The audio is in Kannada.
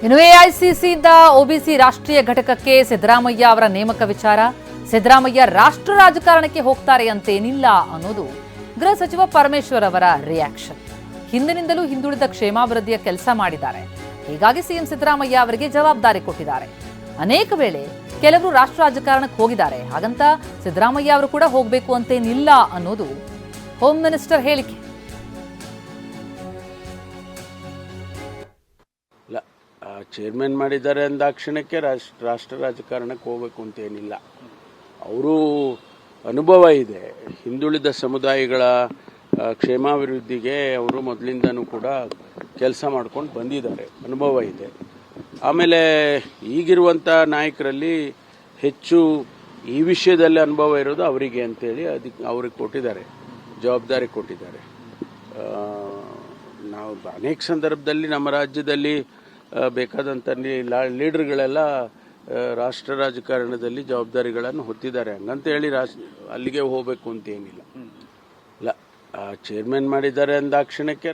ಇನ್ನು ಎಐಸಿಸಿಯಿಂದ ಒಬಿಸಿ ರಾಷ್ಟ್ರೀಯ ಘಟಕಕ್ಕೆ ಸಿದ್ದರಾಮಯ್ಯ ಅವರ ನೇಮಕ ವಿಚಾರ. ಸಿದ್ದರಾಮಯ್ಯ ರಾಷ್ಟ್ರ ರಾಜಕಾರಣಕ್ಕೆ ಹೋಗ್ತಾರೆ ಅಂತೇನಿಲ್ಲ ಅನ್ನೋದು ಗೃಹ ಸಚಿವ ಪರಮೇಶ್ವರ್ ಅವರ ರಿಯಾಕ್ಷನ್. ಹಿಂದಿನಿಂದಲೂ ಹಿಂದುಳಿದ ಕ್ಷೇಮಾಭಿವೃದ್ಧಿಯ ಕೆಲಸ ಮಾಡಿದ್ದಾರೆ, ಹೀಗಾಗಿ ಸಿಎಂ ಸಿದ್ದರಾಮಯ್ಯ ಅವರಿಗೆ ಜವಾಬ್ದಾರಿ ಕೊಟ್ಟಿದ್ದಾರೆ. ಅನೇಕ ವೇಳೆ ಕೆಲವರು ರಾಷ್ಟ್ರ ರಾಜಕಾರಣಕ್ಕೆ ಹೋಗಿದ್ದಾರೆ, ಹಾಗಂತ ಸಿದ್ದರಾಮಯ್ಯ ಅವರು ಕೂಡ ಹೋಗಬೇಕು ಅಂತೇನಿಲ್ಲ ಅನ್ನೋದು ಹೋಮ್ ಮಿನಿಸ್ಟರ್ ಹೇಳಿಕೆ. ಚೇರ್ಮನ್ ಮಾಡಿದ್ದಾರೆ ಅಂದಾಕ್ಷಣಕ್ಕೆ ರಾಷ್ಟ್ರ ರಾಜಕಾರಣಕ್ಕೆ ಹೋಗಬೇಕು ಅಂತ ಏನಿಲ್ಲ. ಅವರು ಅನುಭವ ಇದೆ, ಹಿಂದುಳಿದ ಸಮುದಾಯಗಳ ಕ್ಷೇಮಾಭಿವೃದ್ಧಿಗೆ ಅವರು ಮೊದಲಿಂದನೂ ಕೂಡ ಕೆಲಸ ಮಾಡ್ಕೊಂಡು ಬಂದಿದ್ದಾರೆ, ಅನುಭವ ಇದೆ. ಆಮೇಲೆ ಈಗಿರುವಂಥ ನಾಯಕರಲ್ಲಿ ಹೆಚ್ಚು ಈ ವಿಷಯದಲ್ಲಿ ಅನುಭವ ಇರೋದು ಅವರಿಗೆ ಅಂತೇಳಿ ಅದಕ್ಕೆ ಅವ್ರಿಗೆ ಕೊಟ್ಟಿದ್ದಾರೆ, ಜವಾಬ್ದಾರಿ ಕೊಟ್ಟಿದ್ದಾರೆ. ನಾವು ಅನೇಕ ಸಂದರ್ಭದಲ್ಲಿ ನಮ್ಮ ರಾಜ್ಯದಲ್ಲಿ ಬೇಕಾದಂಥ ಲೀಡರ್ಗಳೆಲ್ಲ ರಾಷ್ಟ್ರ ರಾಜಕಾರಣದಲ್ಲಿ ಜವಾಬ್ದಾರಿಗಳನ್ನು ಹೊತ್ತಿದ್ದಾರೆ. ಹಂಗಂತ ಹೇಳಿ ಅಲ್ಲಿಗೆ ಹೋಗಬೇಕು ಅಂತ ಏನಿಲ್ಲ. ಇಲ್ಲ, ಚೇರ್ಮನ್ ಮಾಡಿದ್ದಾರೆ ಅಂದಾಕ್ಷಣಕ್ಕೆ